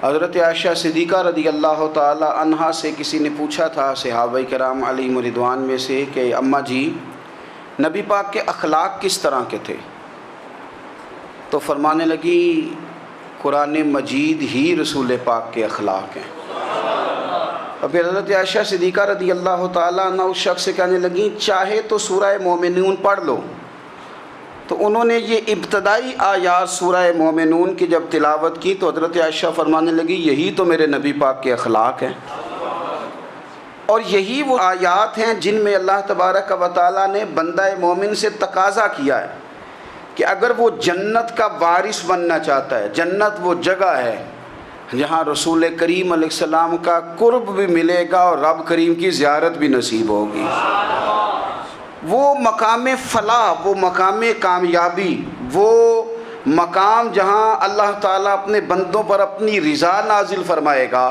حضرت عائشہ صدیقہ رضی اللہ تعالی عنہا سے کسی نے پوچھا تھا صحابہ کرام علیہم رضوان میں سے کہ اماں جی نبی پاک کے اخلاق کس طرح کے تھے؟ تو فرمانے لگی قرآن مجید ہی رسول پاک کے اخلاق ہیں۔ اور پھر حضرت عائشہ صدیقہ رضی اللہ تعالیٰ عنہ اس شخص سے کہنے لگیں چاہے تو سورہ مومنون پڑھ لو۔ تو انہوں نے یہ ابتدائی آیات سورہ مومنون کی جب تلاوت کی تو حضرت عائشہ فرمانے لگی یہی تو میرے نبی پاک کے اخلاق ہیں، اور یہی وہ آیات ہیں جن میں اللہ تبارک و تعالیٰ نے بندہ مومن سے تقاضا کیا ہے کہ اگر وہ جنت کا وارث بننا چاہتا ہے، جنت وہ جگہ ہے جہاں رسول کریم علیہ السلام کا قرب بھی ملے گا اور رب کریم کی زیارت بھی نصیب ہوگی، وہ مقام فلاح، وہ مقام کامیابی، وہ مقام جہاں اللہ تعالیٰ اپنے بندوں پر اپنی رضا نازل فرمائے گا،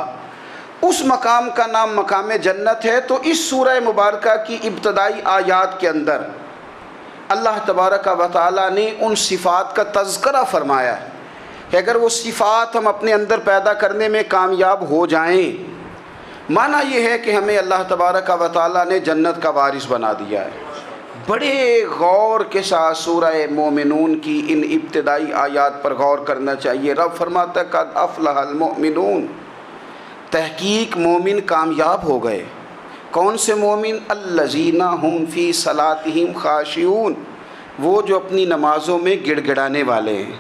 اس مقام کا نام مقام جنت ہے۔ تو اس سورہ مبارکہ کی ابتدائی آیات کے اندر اللہ تبارک و تعالیٰ نے ان صفات کا تذکرہ فرمایا ہے کہ اگر وہ صفات ہم اپنے اندر پیدا کرنے میں کامیاب ہو جائیں، معنی یہ ہے کہ ہمیں اللہ تبارک و تعالیٰ نے جنت کا وارث بنا دیا ہے۔ بڑے غور کے ساتھ سورہ مومنون کی ان ابتدائی آیات پر غور کرنا چاہیے۔ رب فرماتا ہے قد افلح المؤمنون، تحقیق مومن کامیاب ہو گئے۔ کون سے مومن؟ الذین ہم فی صلاتہم خاشعون، وہ جو اپنی نمازوں میں گڑ گڑانے والے ہیں،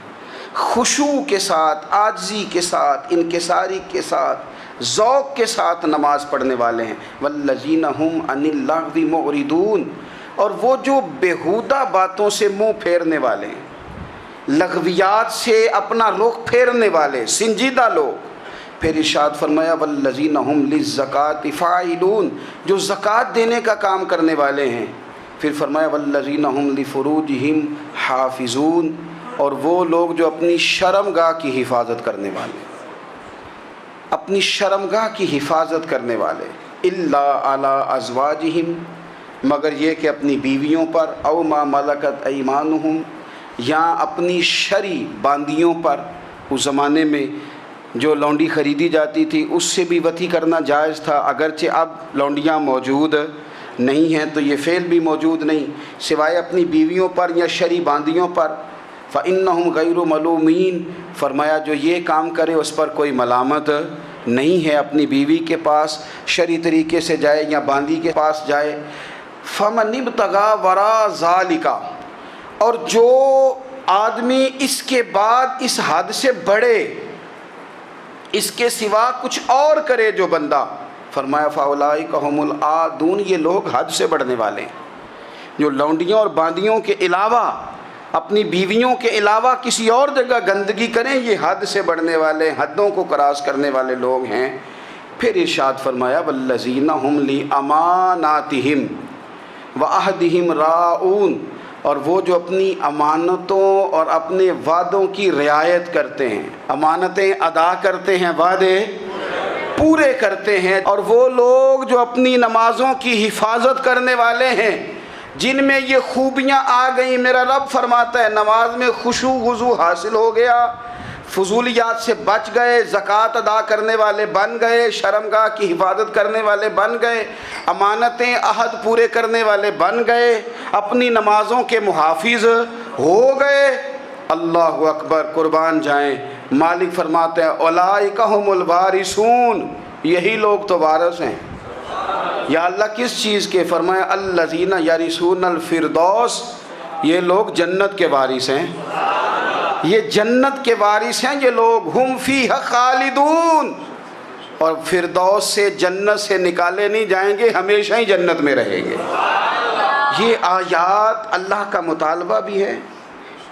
خشوع کے ساتھ، عاجزی کے ساتھ، انکساری کے ساتھ، ذوق کے ساتھ نماز پڑھنے والے ہیں۔ والذین ہم عن اللغو معرضون، اور وہ جو بیہودہ باتوں سے منہ پھیرنے والے ہیں، لغویات سے اپنا رخ پھیرنے والے سنجیدہ لوگ۔ پھر ارشاد فرمایا والذین ہم للزکاۃ فاعلون، جو زکوٰۃ دینے کا کام کرنے والے ہیں۔ پھر فرمایا والذین ہم لفروجہم حافظون، اور وہ لوگ جو اپنی شرمگاہ کی حفاظت کرنے والے، اپنی شرمگاہ کی حفاظت کرنے والے۔ الا علی ازواجہم، مگر یہ کہ اپنی بیویوں پر، او ما ملکت ایمانہم، یا اپنی شرعی باندیوں پر۔ اس زمانے میں جو لونڈی خریدی جاتی تھی اس سے بھی وطی کرنا جائز تھا، اگرچہ اب لونڈیاں موجود نہیں ہیں تو یہ فعل بھی موجود نہیں، سوائے اپنی بیویوں پر یا شرعی باندیوں پر۔ فإنہم غیر ملومین، فرمایا جو یہ کام کرے اس پر کوئی ملامت نہیں ہے، اپنی بیوی کے پاس شرعی طریقے سے جائے یا باندی کے پاس جائے۔ فمن ابتغى وراء ذلک، اور جو آدمی اس کے بعد اس حد سے بڑھے، اس کے سوا کچھ اور کرے جو بندہ، فرمایا فاولئک هم العادون، یہ لوگ حد سے بڑھنے والے ہیں، جو لونڈیوں اور باندیوں کے علاوہ، اپنی بیویوں کے علاوہ کسی اور جگہ گندگی کریں، یہ حد سے بڑھنے والے، حدوں کو کراس کرنے والے لوگ ہیں۔ پھر ارشاد فرمایا والذین هم لاماناتہم وعہدہم راعون، اور وہ جو اپنی امانتوں اور اپنے وعدوں کی رعایت کرتے ہیں، امانتیں ادا کرتے ہیں، وعدے پورے کرتے ہیں۔ اور وہ لوگ جو اپنی نمازوں کی حفاظت کرنے والے ہیں، جن میں یہ خوبیاں آ گئیں، میرا رب فرماتا ہے نماز میں خشوع خضوع حاصل ہو گیا، فضولیات سے بچ گئے، زکوٰۃ ادا کرنے والے بن گئے، شرمگاہ کی حفاظت کرنے والے بن گئے، امانتیں عہد پورے کرنے والے بن گئے، اپنی نمازوں کے محافظ ہو گئے۔ اللہ اکبر، قربان جائیں۔ مالک فرماتے ہیں اولئک ھم الوارثون، یہی لوگ تو وارث ہیں۔ یا اللہ کس چیز کے؟ فرمایا الذین یرثون الفردوس، یہ لوگ جنت کے وارث ہیں، یہ جنت کے وارث ہیں یہ لوگ۔ ہم فیہا خالدون، اور فردوس سے، جنت سے نکالے نہیں جائیں گے، ہمیشہ ہی جنت میں رہیں گے۔ یہ آیات اللہ کا مطالبہ بھی ہے،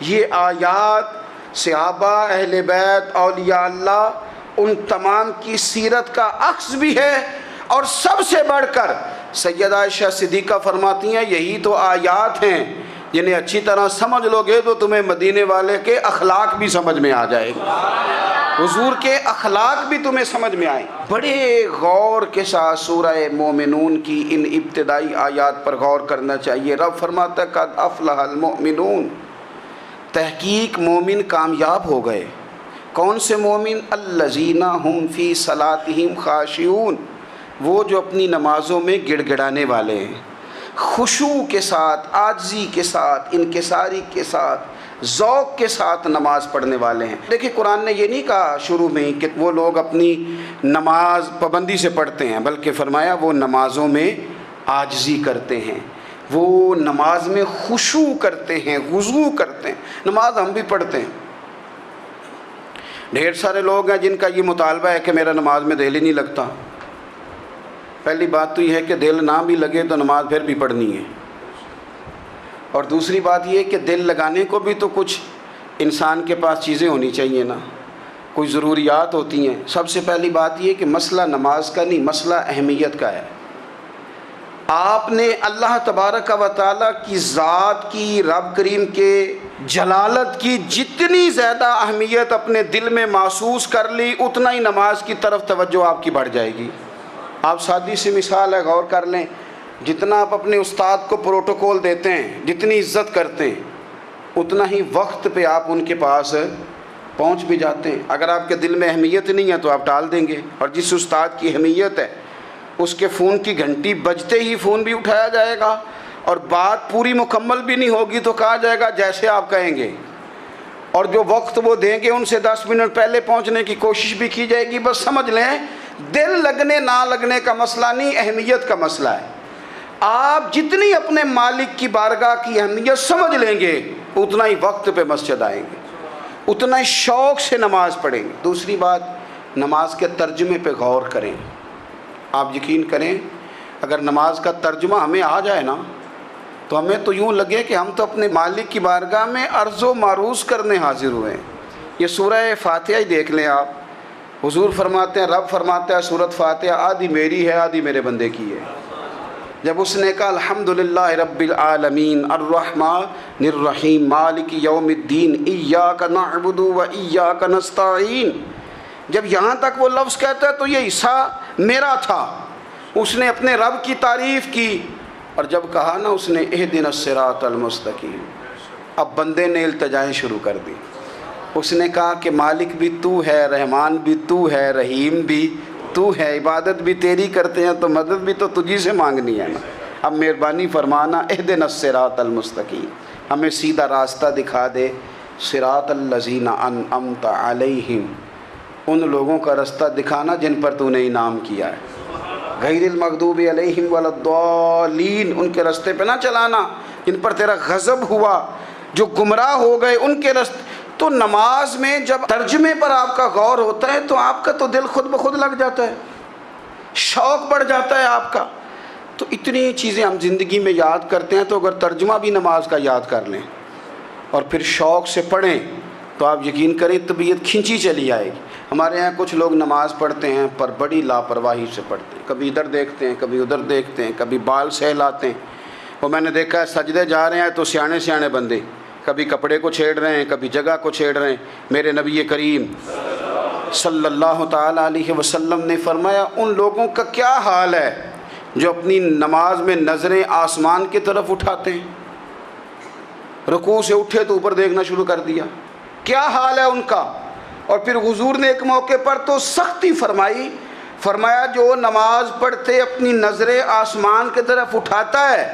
یہ آیات صحابہ، اہل بیت، اولیاء اللہ، ان تمام کی سیرت کا عکس بھی ہے۔ اور سب سے بڑھ کر سیدہ عائشہ صدیقہ فرماتی ہیں یہی تو آیات ہیں جنہیں اچھی طرح سمجھ لو گے تو تمہیں مدینے والے کے اخلاق بھی سمجھ میں آ جائے گا، حضور کے اخلاق بھی تمہیں سمجھ میں آئیں۔ بڑے غور کے ساتھ سورہ مومنون کی ان ابتدائی آیات پر غور کرنا چاہیے۔ رب فرماتا ہے قد افلح المؤمنون، تحقیق مومن کامیاب ہو گئے۔ کون سے مومن؟ الذین هم فی صلاتہم خاشعون، وہ جو اپنی نمازوں میں گڑ گڑانے والے ہیں، خشوع کے ساتھ، عاجزی کے ساتھ، انکساری کے ساتھ، ذوق کے ساتھ نماز پڑھنے والے ہیں۔ دیکھیں قرآن نے یہ نہیں کہا شروع میں کہ وہ لوگ اپنی نماز پابندی سے پڑھتے ہیں، بلکہ فرمایا وہ نمازوں میں عاجزی کرتے ہیں، وہ نماز میں خشوع کرتے ہیں، خضوع کرتے ہیں۔ نماز ہم بھی پڑھتے ہیں، ڈھیر سارے لوگ ہیں جن کا یہ مطالبہ ہے کہ میرا نماز میں دل ہی نہیں لگتا۔ پہلی بات تو یہ ہے کہ دل نہ بھی لگے تو نماز پھر بھی پڑھنی ہے، اور دوسری بات یہ ہے کہ دل لگانے کو بھی تو کچھ انسان کے پاس چیزیں ہونی چاہیے نا، کوئی ضروریات ہوتی ہیں۔ سب سے پہلی بات یہ کہ مسئلہ نماز کا نہیں، مسئلہ اہمیت کا ہے۔ آپ نے اللہ تبارک و تعالیٰ کی ذات کی، رب کریم کے جلالت کی جتنی زیادہ اہمیت اپنے دل میں محسوس کر لی، اتنا ہی نماز کی طرف توجہ آپ کی بڑھ جائے گی۔ آپ سادی سی مثال ہے، غور کر لیں، جتنا آپ اپنے استاد کو پروٹوکول دیتے ہیں، جتنی عزت کرتے ہیں، اتنا ہی وقت پہ آپ ان کے پاس پہنچ بھی جاتے ہیں۔ اگر آپ کے دل میں اہمیت نہیں ہے تو آپ ٹال دیں گے، اور جس استاد کی اہمیت ہے اس کے فون کی گھنٹی بجتے ہی فون بھی اٹھایا جائے گا، اور بات پوری مکمل بھی نہیں ہوگی تو کہا جائے گا جیسے آپ کہیں گے، اور جو وقت وہ دیں گے ان سے 10 منٹ پہلے پہنچنے کی کوشش بھی کی جائے گی۔ بس سمجھ لیں دل لگنے نہ لگنے کا مسئلہ نہیں، اہمیت کا مسئلہ ہے۔ آپ جتنی اپنے مالک کی بارگاہ کی اہمیت سمجھ لیں گے، اتنا ہی وقت پہ مسجد آئیں گے، اتنا ہی شوق سے نماز پڑھیں گے۔ دوسری بات، نماز کے ترجمے پہ غور کریں۔ آپ یقین کریں اگر نماز کا ترجمہ ہمیں آ جائے نا تو ہمیں تو یوں لگے کہ ہم تو اپنے مالک کی بارگاہ میں عرض و معروض کرنے حاضر ہوئے ہیں۔ یہ سورہ فاتحہ ہی دیکھ لیں آپ، حضور فرماتے ہیں، رب فرماتا ہے سورۃ فاتحہ آدھی میری ہے آدھی میرے بندے کی ہے۔ جب اس نے کہا الحمدللہ رب العالمین الرحمن الرحیم مالک یوم الدین ایاک نعبد و ایاک نستعین، جب یہاں تک وہ لفظ کہتا ہے تو یہ حصہ میرا تھا، اس نے اپنے رب کی تعریف کی، اور جب کہا نا اس نے اہدنا الصراط المستقیم، اب بندے نے التجائیں شروع کر دی۔ اس نے کہا کہ مالک بھی تو ہے، رحمان بھی تو ہے، رحیم بھی تو ہے، عبادت بھی تیری کرتے ہیں تو مدد بھی تو تجھی سے مانگنی ہے نا، اب مہربانی فرمانا اہدنا الصراط المستقیم، ہمیں سیدھا راستہ دکھا دے، صراط الذین انعمت علیہم، ان لوگوں کا راستہ دکھانا جن پر تو نے انعام کیا ہے، غیر المغضوب علیہم ولا الضالین، ان کے راستے پہ نہ چلانا جن پر تیرا غضب ہوا، جو گمراہ ہو گئے ان کے راستے۔ تو نماز میں جب ترجمے پر آپ کا غور ہوتا ہے تو آپ کا تو دل خود بخود لگ جاتا ہے، شوق بڑھ جاتا ہے آپ کا۔ تو اتنی چیزیں ہم زندگی میں یاد کرتے ہیں، تو اگر ترجمہ بھی نماز کا یاد کر لیں اور پھر شوق سے پڑھیں تو آپ یقین کریں طبیعت کھنچی چلی آئے گی۔ ہمارے یہاں کچھ لوگ نماز پڑھتے ہیں پر بڑی لاپرواہی سے پڑھتے ہیں، کبھی ادھر دیکھتے ہیں کبھی ادھر دیکھتے ہیں، کبھی بال سہلاتے ہیں۔ وہ میں نے دیکھا ہے سجدے جا رہے ہیں تو سیانے سیانے بندے کبھی کپڑے کو چھیڑ رہے ہیں کبھی جگہ کو چھیڑ رہے ہیں۔ میرے نبی کریم صلی اللہ تعالیٰ علیہ وسلم نے فرمایا ان لوگوں کا کیا حال ہے جو اپنی نماز میں نظریں آسمان کی طرف اٹھاتے ہیں، رکوع سے اٹھے تو اوپر دیکھنا شروع کر دیا، کیا حال ہے ان کا۔ اور پھر حضور نے ایک موقع پر تو سختی فرمائی، فرمایا جو نماز پڑھتے اپنی نظریں آسمان کی طرف اٹھاتا ہے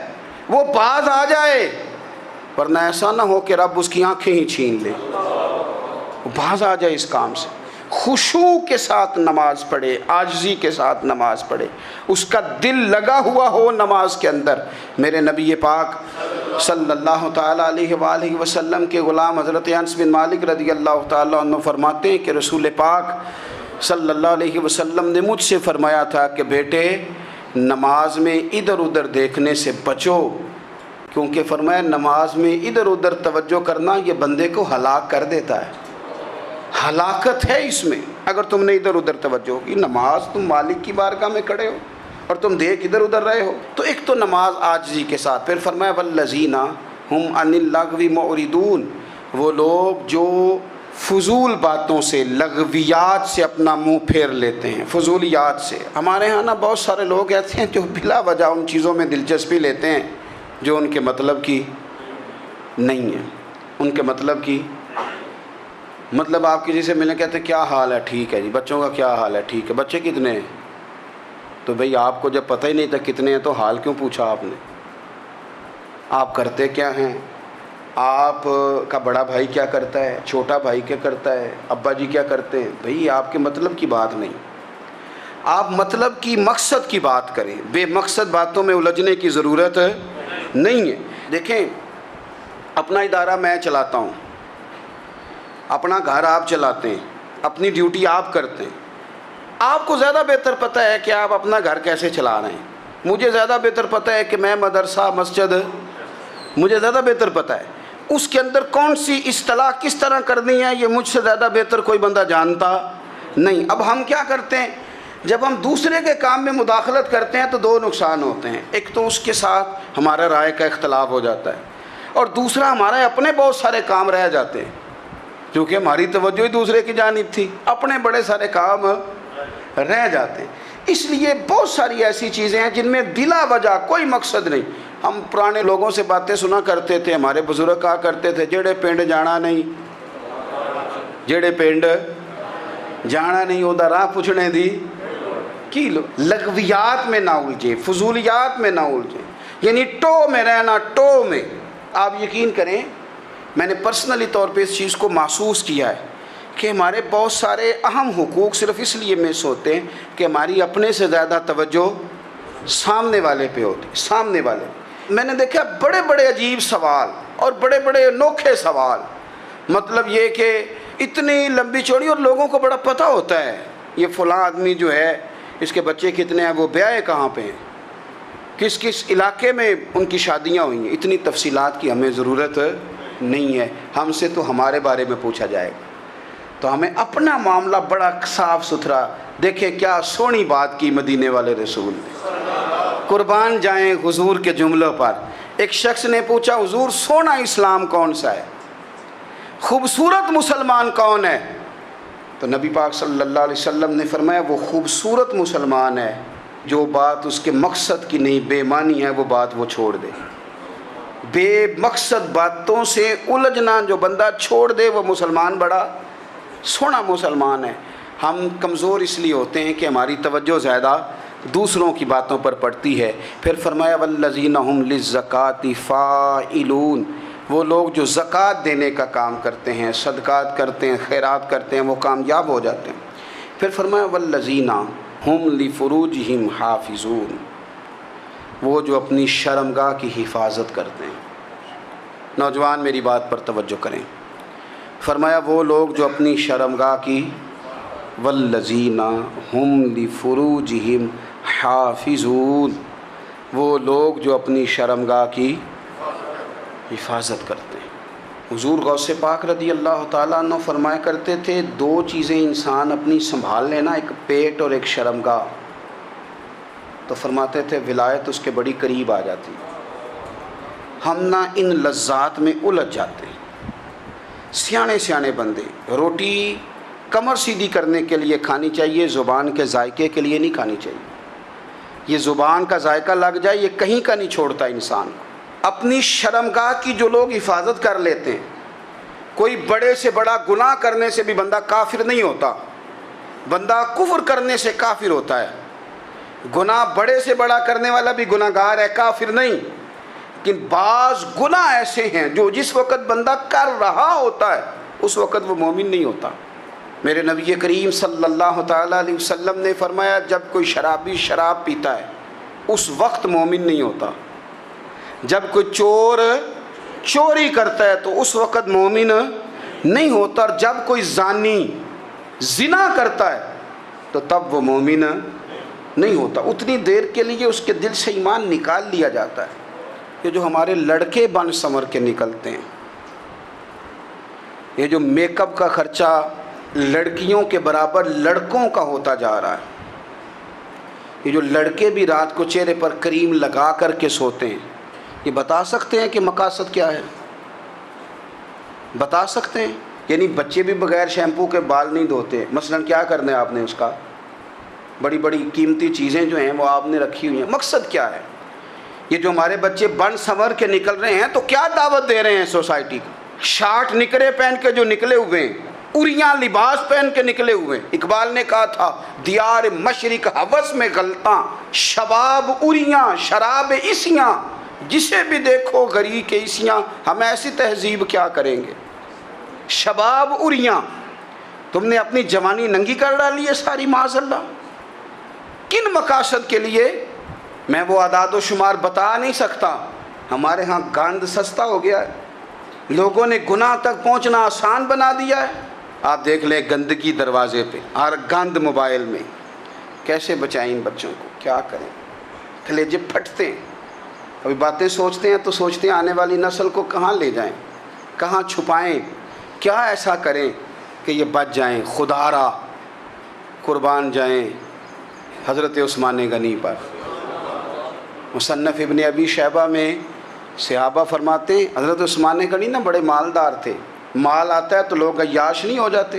وہ باز آ جائے، ورنہ ایسا نہ ہو کہ رب اس کی آنکھیں ہی چھین لے، وہ باز آ جائے اس کام سے۔ خشوع کے ساتھ نماز پڑھے، عاجزی کے ساتھ نماز پڑھے، اس کا دل لگا ہوا ہو نماز کے اندر۔ میرے نبی پاک صلی اللہ تعالیٰ علیہ وآلہ وسلم کے غلام حضرت انس بن مالک رضی اللہ تعالیٰ عنہ فرماتے ہیں کہ رسول پاک صلی اللہ علیہ وسلم نے مجھ سے فرمایا تھا کہ بیٹے نماز میں ادھر ادھر دیکھنے سے بچو، کیونکہ فرمایا نماز میں ادھر ادھر توجہ کرنا یہ بندے کو ہلاک کر دیتا ہے، ہلاکت ہے اس میں اگر تم نے ادھر ادھر توجہ ہوگی۔ نماز تم مالک کی بارگاہ میں کھڑے ہو اور تم دیکھ ادھر ادھر رہے ہو، تو ایک تو نماز عاجزی کے ساتھ۔ پھر فرمایا والذین ہم عن اللغو معرضون، وہ لوگ جو فضول باتوں سے لغویات سے اپنا منہ پھیر لیتے ہیں، فضولیات سے۔ ہمارے ہاں نا بہت سارے لوگ ایسے ہیں جو بلا وجہ ان چیزوں میں دلچسپی لیتے ہیں جو ان کے مطلب کی نہیں ہے، ان کے مطلب کی مطلب آپ کسی سے ملنے کہتے ہیں کیا حال ہے، ٹھیک ہے جی، بچوں کا کیا حال ہے، ٹھیک ہے، بچے کتنے ہیں؟ تو بھئی آپ کو جب پتہ ہی نہیں تھا کتنے ہیں تو حال کیوں پوچھا آپ نے؟ آپ کرتے کیا ہیں؟ آپ کا بڑا بھائی کیا کرتا ہے، چھوٹا بھائی کیا کرتا ہے، ابا جی کیا کرتے ہیں؟ بھئی آپ کے مطلب کی بات نہیں، آپ مطلب کی مقصد کی بات کریں، بے مقصد باتوں میں الجھنے کی ضرورت نہیں ہے۔ دیکھیں، اپنا ادارہ میں چلاتا ہوں، اپنا گھر آپ چلاتے ہیں، اپنی ڈیوٹی آپ کرتے ہیں، آپ کو زیادہ بہتر پتہ ہے کہ آپ اپنا گھر کیسے چلا رہے ہیں، مجھے زیادہ بہتر پتہ ہے کہ میں مدرسہ مسجد، مجھے زیادہ بہتر پتہ ہے اس کے اندر کون سی اصطلاح کس طرح کرنی ہے، یہ مجھ سے زیادہ بہتر کوئی بندہ جانتا نہیں۔ اب ہم کیا کرتے ہیں، جب ہم دوسرے کے کام میں مداخلت کرتے ہیں تو دو نقصان ہوتے ہیں، ایک تو اس کے ساتھ ہمارا رائے کا اختلاف ہو جاتا ہے، اور دوسرا ہمارے اپنے بہت سارے کام رہ جاتے ہیں، کیونکہ ہماری توجہ ہی دوسرے کی جانب تھی، اپنے بڑے سارے کام رہ جاتے ہیں۔ اس لیے بہت ساری ایسی چیزیں ہیں جن میں بلا وجہ کوئی مقصد نہیں۔ ہم پرانے لوگوں سے باتیں سنا کرتے تھے، ہمارے بزرگ کہا کرتے تھے جڑے پنڈ جانا نہیں، جڑے پنڈ جانا نہیں اودا راہ پوچھنے دی کی لو۔ لغویات میں نہ الجھیں، فضولیات میں نہ الجھیں، یعنی ٹو میں رہنا، ٹو میں۔ آپ یقین کریں، میں نے پرسنلی طور پہ اس چیز کو محسوس کیا ہے کہ ہمارے بہت سارے اہم حقوق صرف اس لیے مس ہوتے ہیں کہ ہماری اپنے سے زیادہ توجہ سامنے والے پہ ہوتی، سامنے والے۔ میں نے دیکھا بڑے بڑے عجیب سوال اور بڑے بڑے انوکھے سوال، مطلب یہ کہ اتنی لمبی چوڑی، اور لوگوں کو بڑا پتہ ہوتا ہے یہ فلاں آدمی جو ہے اس کے بچے کتنے ہیں، وہ بیاہ کہاں پہ ہیں، کس کس علاقے میں ان کی شادیاں ہوئی ہیں۔ اتنی تفصیلات کی ہمیں ضرورت نہیں ہے، ہم سے تو ہمارے بارے میں پوچھا جائے گا، تو ہمیں اپنا معاملہ بڑا صاف ستھرا۔ دیکھیں کیا سونی بات کی مدینے والے رسول نے، قربان جائیں حضور کے جملوں پر۔ ایک شخص نے پوچھا حضور سونا اسلام کون سا ہے، خوبصورت مسلمان کون ہے؟ تو نبی پاک صلی اللہ علیہ وسلم نے فرمایا وہ خوبصورت مسلمان ہے جو بات اس کے مقصد کی نہیں، بے معنی ہے، وہ بات وہ چھوڑ دے۔ بے مقصد باتوں سے الجھنا جو بندہ چھوڑ دے وہ مسلمان بڑا سونا مسلمان ہے۔ ہم کمزور اس لیے ہوتے ہیں کہ ہماری توجہ زیادہ دوسروں کی باتوں پر پڑتی ہے۔ پھر فرمایا والذین ھم للزکاۃ فاعلون، وہ لوگ جو زکوٰۃ دینے کا کام کرتے ہیں، صدقات کرتے ہیں، خیرات کرتے ہیں، وہ کامیاب ہو جاتے ہیں۔ پھر فرمایا والذین ھم لفروجہم حافظون، وہ جو اپنی شرمگاہ کی حفاظت کرتے ہیں۔ نوجوان میری بات پر توجہ کریں، فرمایا وہ لوگ جو اپنی شرمگاہ کی، والذین ھم لفروجہم حافظون، وہ لوگ جو اپنی شرمگاہ کی حفاظت کرتے ہیں۔ حضور غوث پاک رضی اللہ تعالیٰ عنہ فرمایا کرتے تھے دو چیزیں انسان اپنی سنبھال لینا، ایک پیٹ اور ایک شرمگاہ، تو فرماتے تھے ولایت اس کے بڑی قریب آ جاتی۔ ہم نہ ان لذات میں الجھ جاتے ہیں۔ سیانے سیانے بندے روٹی کمر سیدھی کرنے کے لیے کھانی چاہیے، زبان کے ذائقے کے لیے نہیں کھانی چاہیے۔ یہ زبان کا ذائقہ لگ جائے یہ کہیں کا نہیں چھوڑتا انسان کو۔ اپنی شرمگاہ کی جو لوگ حفاظت کر لیتے ہیں، کوئی بڑے سے بڑا گناہ کرنے سے بھی بندہ کافر نہیں ہوتا، بندہ کفر کرنے سے کافر ہوتا ہے۔ گناہ بڑے سے بڑا کرنے والا بھی گناہ گار ہے، کافر نہیں۔ لیکن بعض گناہ ایسے ہیں جو جس وقت بندہ کر رہا ہوتا ہے اس وقت وہ مومن نہیں ہوتا۔ میرے نبی کریم صلی اللہ تعالیٰ علیہ وسلم نے فرمایا جب کوئی شرابی شراب پیتا ہے اس وقت مومن نہیں ہوتا، جب کوئی چور چوری کرتا ہے تو اس وقت مومن نہیں ہوتا، اور جب کوئی زانی زنا کرتا ہے تو تب وہ مومن نہیں ہوتا۔ اتنی دیر کے لیے اس کے دل سے ایمان نکال لیا جاتا ہے۔ یہ جو ہمارے لڑکے بن سنور کے نکلتے ہیں، یہ جو میک اپ کا خرچہ لڑکیوں کے برابر لڑکوں کا ہوتا جا رہا ہے، یہ جو لڑکے بھی رات کو چہرے پر کریم لگا کر کے سوتے ہیں، یہ بتا سکتے ہیں کہ مقاصد کیا ہے؟ بتا سکتے ہیں؟ یعنی بچے بھی بغیر شیمپو کے بال نہیں دھوتے، مثلا کیا کرنا ہے آپ نے اس کا؟ بڑی بڑی قیمتی چیزیں جو ہیں وہ آپ نے رکھی ہوئی ہیں، مقصد کیا ہے؟ یہ جو ہمارے بچے بن سنور کے نکل رہے ہیں تو کیا دعوت دے رہے ہیں سوسائٹی کو؟ شارٹ نکرے پہن کے جو نکلے ہوئے ہیں اریاں لباس پہن کے نکلے ہوئے. اقبال نے کہا تھا دیار مشرق ہوس میں غلطاں، شباب اریاں شراب اسیاں، جسے بھی دیکھو غری کے اسیاں. ہم ایسی تہذیب کیا کریں گے؟ شباب اریاں، تم نے اپنی جوانی ننگی کر ڈالی ہے ساری معاذ اللہ. کن مقاصد کے لیے؟ میں وہ اعداد و شمار بتا نہیں سکتا. ہمارے ہاں گاند سستا ہو گیا ہے، لوگوں نے گناہ تک پہنچنا آسان بنا دیا ہے. آپ دیکھ لیں گندگی دروازے پہ اور گند موبائل میں. کیسے بچائیں ان بچوں کو؟ کیا کریں؟ کلیجے پھٹتے ہیں. ابھی باتیں سوچتے ہیں تو سوچتے ہیں آنے والی نسل کو کہاں لے جائیں، کہاں چھپائیں، کیا ایسا کریں کہ یہ بچ جائیں. خدا را قربان جائیں حضرت عثمان غنی پر. مصنف ابن ابی شیبہ میں صحابہ فرماتے ہیں حضرت عثمان غنی نا بڑے مالدار تھے. مال آتا ہے تو لوگ عیاش نہیں ہو جاتے،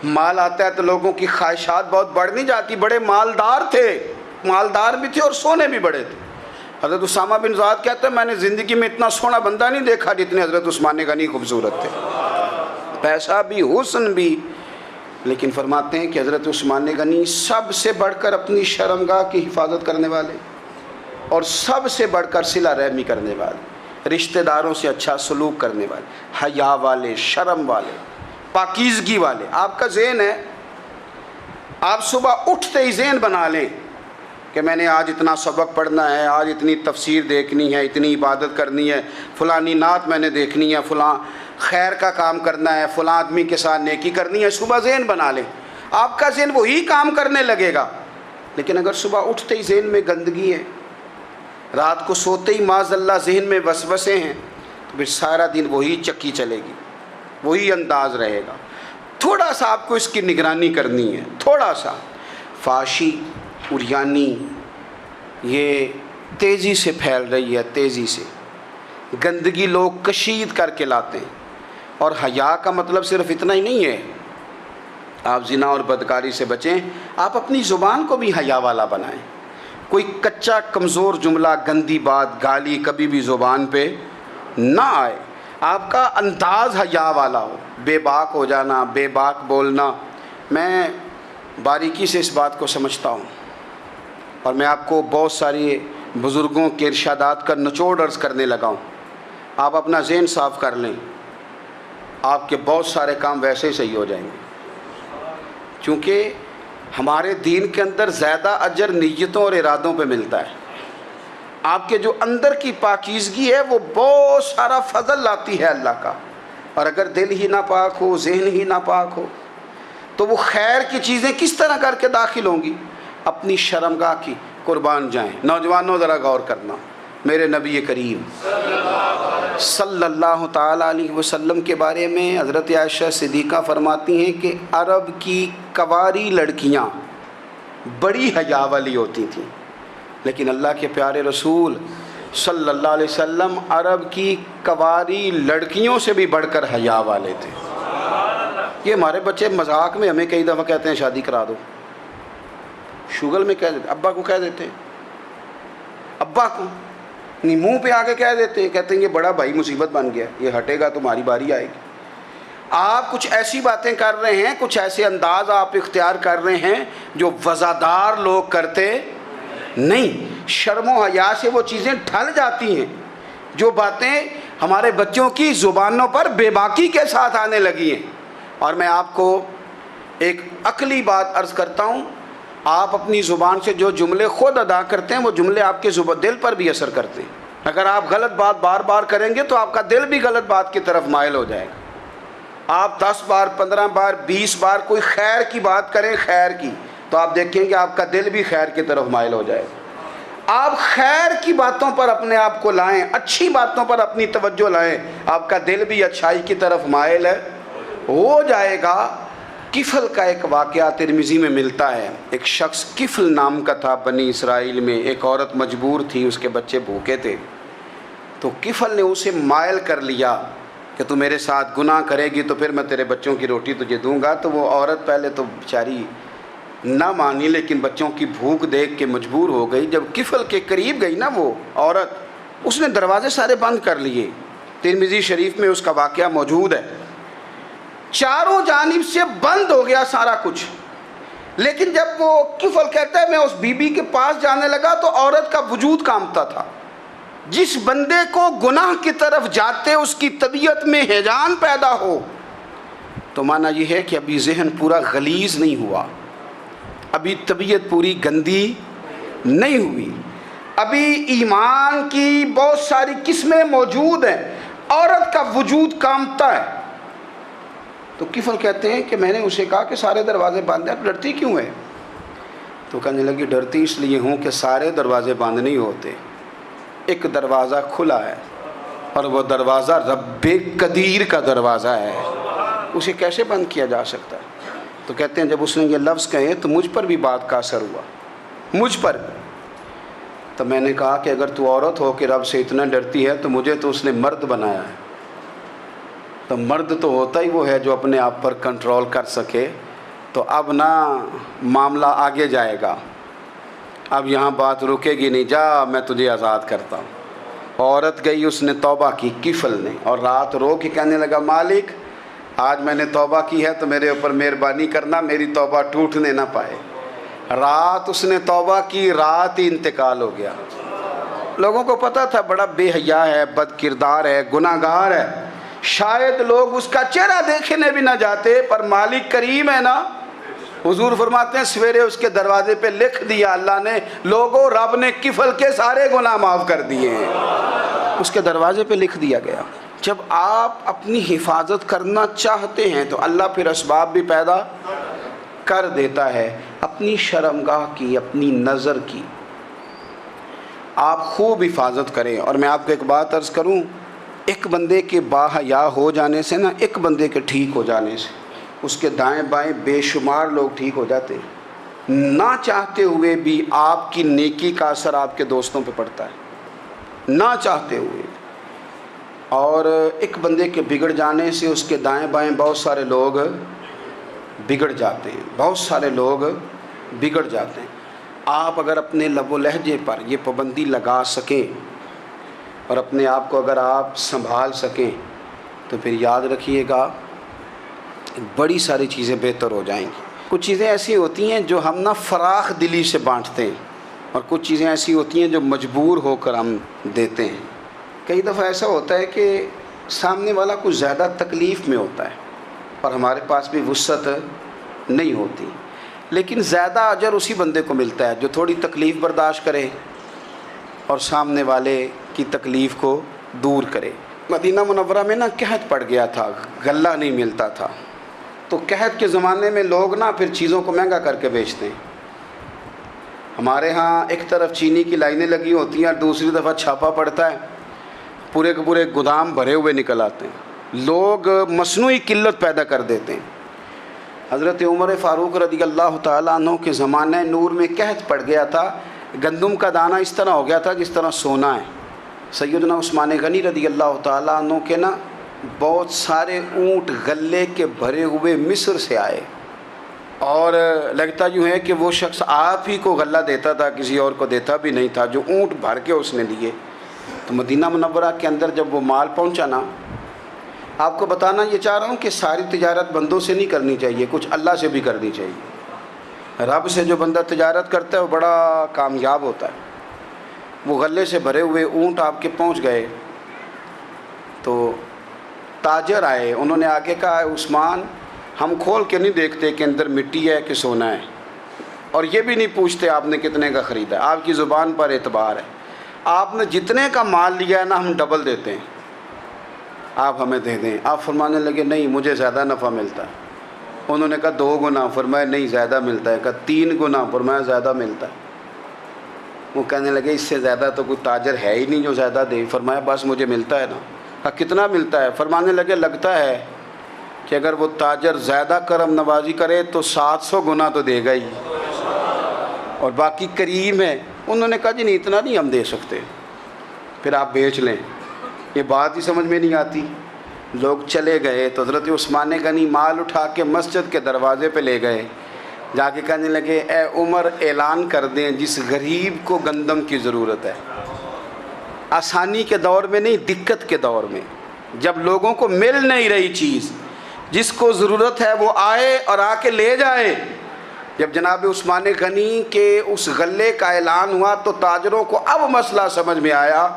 مال آتا ہے تو لوگوں کی خواہشات بہت بڑھ نہیں جاتی. بڑے مالدار تھے، مالدار بھی تھے اور سونے بھی بڑے تھے. حضرت اسامہ بن زید کہتے ہیں میں نے زندگی میں اتنا سونا بندہ نہیں دیکھا جتنے حضرت عثمان غنی خوبصورت تھے، پیسہ بھی حسن بھی. لیکن فرماتے ہیں کہ حضرت عثمان غنی سب سے بڑھ کر اپنی شرمگاہ کی حفاظت کرنے والے اور سب سے بڑھ کر صلہ رحمی کرنے والے، رشتہ داروں سے اچھا سلوک کرنے والے، حیا والے، شرم والے، پاکیزگی والے. آپ کا ذہن ہے، آپ صبح اٹھتے ہی ذہن بنا لیں کہ میں نے آج اتنا سبق پڑھنا ہے، آج اتنی تفسیر دیکھنی ہے، اتنی عبادت کرنی ہے، فلانی نعت میں نے دیکھنی ہے، فلاں خیر کا کام کرنا ہے، فلاں آدمی کے ساتھ نیکی کرنی ہے. صبح ذہن بنا لیں، آپ کا ذہن وہی کام کرنے لگے گا. لیکن اگر صبح اٹھتے ہی ذہن میں گندگی ہے، رات کو سوتے ہی معاذ اللہ ذہن میں وسوسے ہیں، تو پھر سارا دن وہی چکی چلے گی، وہی انداز رہے گا. تھوڑا سا آپ کو اس کی نگرانی کرنی ہے. تھوڑا سا فحاشی عریانی یہ تیزی سے پھیل رہی ہے، تیزی سے گندگی لوگ کشید کر کے لاتے ہیں. اور حیا کا مطلب صرف اتنا ہی نہیں ہے آپ زنا اور بدکاری سے بچیں، آپ اپنی زبان کو بھی حیا والا بنائیں. کوئی کچا کمزور جملہ، گندی بات، گالی کبھی بھی زبان پہ نہ آئے. آپ کا انداز حیا والا ہو. بے باک ہو جانا، بے باک بولنا، میں باریکی سے اس بات کو سمجھتا ہوں اور میں آپ کو بہت ساری بزرگوں کے ارشادات کا نچوڑ عرض کرنے لگا ہوں. آپ اپنا ذہن صاف کر لیں، آپ کے بہت سارے کام ویسے ہی صحیح ہو جائیں گے. چونکہ ہمارے دین کے اندر زیادہ اجر نیتوں اور ارادوں پہ ملتا ہے. آپ کے جو اندر کی پاکیزگی ہے وہ بہت سارا فضل لاتی ہے اللہ کا. اور اگر دل ہی نہ پاک ہو، ذہن ہی نہ پاک ہو، تو وہ خیر کی چیزیں کس طرح کر کے داخل ہوں گی؟ اپنی شرمگاہ کی قربان جائیں. نوجوانوں ذرا غور کرنا، میرے نبی کریم صلی اللہ تعالیٰ علیہ وسلم کے بارے میں حضرت عائشہ صدیقہ فرماتی ہیں کہ عرب کی کنواری لڑکیاں بڑی حیا والی ہوتی تھیں، لیکن اللہ کے پیارے رسول صلی اللہ علیہ وسلم عرب کی کنواری لڑکیوں سے بھی بڑھ کر حیا والے تھے. یہ ہمارے بچے مذاق میں ہمیں کئی دفعہ کہتے ہیں شادی کرا دو، شوگل میں کہہ دیتے، ابا کو کہہ دیتے ہیں، ابا کو نہیں منہ پہ آ کے کہہ دیتے ہیں، کہتے ہیں یہ بڑا بھائی مصیبت بن گیا، یہ ہٹے گا تمہاری باری آئے گی. آپ کچھ ایسی باتیں کر رہے ہیں، کچھ ایسے انداز آپ اختیار کر رہے ہیں جو وزادار لوگ کرتے نہیں. شرم و حیا سے وہ چیزیں ڈھل جاتی ہیں جو باتیں ہمارے بچوں کی زبانوں پر بے باکی کے ساتھ آنے لگی ہیں. اور میں آپ کو ایک عقلی بات عرض کرتا ہوں، آپ اپنی زبان سے جو جملے خود ادا کرتے ہیں وہ جملے آپ کے دل پر بھی اثر کرتے ہیں. اگر آپ غلط بات بار بار کریں گے تو آپ کا دل بھی غلط بات کی طرف مائل ہو جائے گا. آپ 10 بار 15 بار 20 بار کوئی خیر کی بات کریں، خیر کی، تو آپ دیکھیں کہ آپ کا دل بھی خیر کی طرف مائل ہو جائے گا. آپ خیر کی باتوں پر اپنے آپ کو لائیں، اچھی باتوں پر اپنی توجہ لائیں، آپ کا دل بھی اچھائی کی طرف مائل ہو جائے گا. کفل کا ایک واقعہ ترمذی میں ملتا ہے. ایک شخص کفل نام کا تھا بنی اسرائیل میں. ایک عورت مجبور تھی، اس کے بچے بھوکے تھے، تو کفل نے اسے مائل کر لیا کہ تو میرے ساتھ گناہ کرے گی تو پھر میں تیرے بچوں کی روٹی تجھے دوں گا. تو وہ عورت پہلے تو بیچاری نہ مانی، لیکن بچوں کی بھوک دیکھ کے مجبور ہو گئی. جب کفل کے قریب گئی نا وہ عورت، اس نے دروازے سارے بند کر لیے. ترمذی شریف میں اس کا واقعہ موجود ہے. چاروں جانب سے بند ہو گیا سارا کچھ. لیکن جب وہ کفل کہتا ہے میں اس بی بی کے پاس جانے لگا تو عورت کا وجود کانپتا تھا. جس بندے کو گناہ کی طرف جاتے اس کی طبیعت میں ہیجان پیدا ہو تو معنی یہ ہے کہ ابھی ذہن پورا غلیظ نہیں ہوا، ابھی طبیعت پوری گندی نہیں ہوئی، ابھی ایمان کی بہت ساری قسمیں موجود ہیں، عورت کا وجود کانپتا ہے. تو کفل کہتے ہیں کہ میں نے اسے کہا کہ سارے دروازے بند ہیں، ڈرتی کیوں ہے؟ تو کہنے لگی ڈرتی اس لیے ہوں کہ سارے دروازے بند نہیں ہوتے، ایک دروازہ کھلا ہے اور وہ دروازہ رب قدیر کا دروازہ ہے، اسے کیسے بند کیا جا سکتا ہے؟ تو کہتے ہیں جب اس نے یہ لفظ کہے تو مجھ پر بھی بات کا اثر ہوا، مجھ پر. تو میں نے کہا کہ اگر تو عورت ہو کہ رب سے اتنا ڈرتی ہے تو مجھے تو اس نے مرد بنایا ہے. تو مرد تو ہوتا ہی وہ ہے جو اپنے آپ پر کنٹرول کر سکے. تو اب نہ معاملہ آگے جائے گا، اب یہاں بات رکے گی نہیں، جا میں تجھے آزاد کرتا ہوں. عورت گئی، اس نے توبہ کی کفل نے، اور رات رو کے کہنے لگا مالک آج میں نے توبہ کی ہے تو میرے اوپر مہربانی کرنا، میری توبہ ٹوٹنے نہ پائے. رات اس نے توبہ کی، رات ہی انتقال ہو گیا. لوگوں کو پتہ تھا بڑا بے حیا ہے، بد کردار ہے، گناہ گار ہے، شاید لوگ اس کا چہرہ دیکھنے بھی نہ جاتے، پر مالک کریم ہے نا. حضور فرماتے ہیں سویرے اس کے دروازے پہ لکھ دیا اللہ نے، لوگوں رب نے کفل کے سارے گناہ معاف کر دیے ہیں. اس کے دروازے پہ لکھ دیا گیا. جب آپ اپنی حفاظت کرنا چاہتے ہیں تو اللہ پھر اسباب بھی پیدا کر دیتا ہے. اپنی شرمگاہ کی، اپنی نظر کی آپ خوب حفاظت کریں. اور میں آپ کو ایک بات عرض کروں، ایک بندے کے باحیا ہو جانے سے نا، ایک بندے کے ٹھیک ہو جانے سے اس کے دائیں بائیں بے شمار لوگ ٹھیک ہو جاتے ہیں. نہ چاہتے ہوئے بھی آپ کی نیکی کا اثر آپ کے دوستوں پہ پڑتا ہے، نہ چاہتے ہوئے. اور ایک بندے کے بگڑ جانے سے اس کے دائیں بائیں بہت سارے لوگ بگڑ جاتے ہیں، بہت سارے لوگ بگڑ جاتے ہیں. آپ اگر اپنے لب و لہجے پر یہ پابندی لگا سکیں اور اپنے آپ کو اگر آپ سنبھال سکیں تو پھر یاد رکھیے گا بڑی ساری چیزیں بہتر ہو جائیں گی. کچھ چیزیں ایسی ہوتی ہیں جو ہم نہ فراخ دلی سے بانٹتے ہیں، اور کچھ چیزیں ایسی ہوتی ہیں جو مجبور ہو کر ہم دیتے ہیں. کئی دفعہ ایسا ہوتا ہے کہ سامنے والا کچھ زیادہ تکلیف میں ہوتا ہے اور ہمارے پاس بھی وسعت نہیں ہوتی، لیکن زیادہ اجر اسی بندے کو ملتا ہے جو تھوڑی تکلیف برداشت کرے اور سامنے والے کی تکلیف کو دور کرے. مدینہ منورہ میں نا قحط پڑ گیا تھا، غلہ نہیں ملتا تھا. تو قحط کے زمانے میں لوگ نا پھر چیزوں کو مہنگا کر کے بیچتے ہیں. ہمارے ہاں ایک طرف چینی کی لائنیں لگی ہوتی ہیں، دوسری طرف چھاپا پڑتا ہے، پورے کے پورے گودام بھرے ہوئے نکل آتے ہیں. لوگ مصنوعی قلت پیدا کر دیتے ہیں. حضرت عمر فاروق رضی اللہ تعالیٰ عنہ کے زمانہ نور میں قحط پڑ گیا تھا. گندم کا دانہ اس طرح ہو گیا تھا جس طرح سونا ہے. سیدنا عثمان غنی رضی اللہ تعالیٰ عنہ کے نا بہت سارے اونٹ غلے کے بھرے ہوئے مصر سے آئے، اور لگتا یوں ہے کہ وہ شخص آپ ہی کو غلہ دیتا تھا، کسی اور کو دیتا بھی نہیں تھا، جو اونٹ بھر کے اس نے لیے. تو مدینہ منورہ کے اندر جب وہ مال پہنچا نا، آپ کو بتانا یہ چاہ رہا ہوں کہ ساری تجارت بندوں سے نہیں کرنی چاہیے، کچھ اللہ سے بھی کرنی چاہیے. رب سے جو بندہ تجارت کرتا ہے وہ بڑا کامیاب ہوتا ہے. وہ غلے سے بھرے ہوئے اونٹ آپ کے پہنچ گئے تو تاجر آئے، انہوں نے آگے کہا عثمان ہم کھول کے نہیں دیکھتے کہ اندر مٹی ہے کہ سونا ہے، اور یہ بھی نہیں پوچھتے آپ نے کتنے کا خریدا ہے، آپ کی زبان پر اعتبار ہے. آپ نے جتنے کا مال لیا ہے نا ہم ڈبل دیتے ہیں، آپ ہمیں دے دیں. آپ فرمانے لگے نہیں مجھے زیادہ نفع ملتا ہے. انہوں نے کہا 2 گنا، فرمایا نہیں زیادہ ملتا ہے. کہا 3 گنا، فرمایا زیادہ ملتا ہے. وہ کہنے لگے اس سے زیادہ تو کوئی تاجر ہے ہی نہیں جو زیادہ دے. فرمایا بس مجھے ملتا ہے نا. کہا کتنا ملتا ہے؟ فرمانے لگے لگتا ہے کہ اگر وہ تاجر زیادہ کرم نوازی کرے تو 700 گنا تو دے گا ہی، اور باقی کریم ہے. انہوں نے کہا جی نہیں اتنا نہیں ہم دے سکتے، پھر آپ بیچ لیں. یہ بات ہی سمجھ میں نہیں آتی. لوگ چلے گئے تو حضرت عثمان غنی مال اٹھا کے مسجد کے دروازے پہ لے گئے. جا کے کہنے لگے اے عمر اعلان کر دیں جس غریب کو گندم کی ضرورت ہے، آسانی کے دور میں نہیں، دقت کے دور میں، جب لوگوں کو مل نہیں رہی چیز، جس کو ضرورت ہے وہ آئے اور آ کے لے جائے۔ جب جناب عثمان غنی کے اس غلے کا اعلان ہوا تو تاجروں کو اب مسئلہ سمجھ میں آیا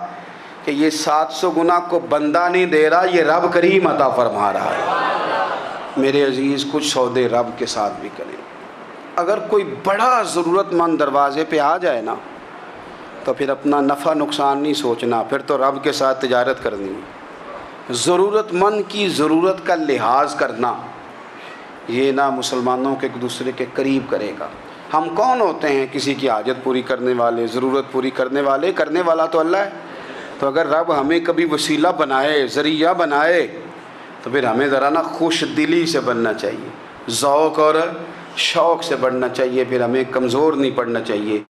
کہ یہ 700 گنا کو بندہ نہیں دے رہا، یہ رب کریم عطا فرما رہا ہے۔ میرے عزیز، کچھ سودے رب کے ساتھ بھی کریں۔ اگر کوئی بڑا ضرورت مند دروازے پہ آ جائے نا تو پھر اپنا نفع نقصان نہیں سوچنا، پھر تو رب کے ساتھ تجارت کرنی ہے۔ ضرورت مند کی ضرورت کا لحاظ کرنا، یہ نہ مسلمانوں کے ایک دوسرے کے قریب کرے گا۔ ہم کون ہوتے ہیں کسی کی حاجت پوری کرنے والے، ضرورت پوری کرنے والے؟ کرنے والا تو اللہ ہے۔ تو اگر رب ہمیں کبھی وسیلہ بنائے، ذریعہ بنائے، تو پھر ہمیں ذرا نا خوش دلی سے بننا چاہیے، ذوق اور شوق سے بڑھنا چاہیے، پھر ہمیں کمزور نہیں پڑنا چاہیے۔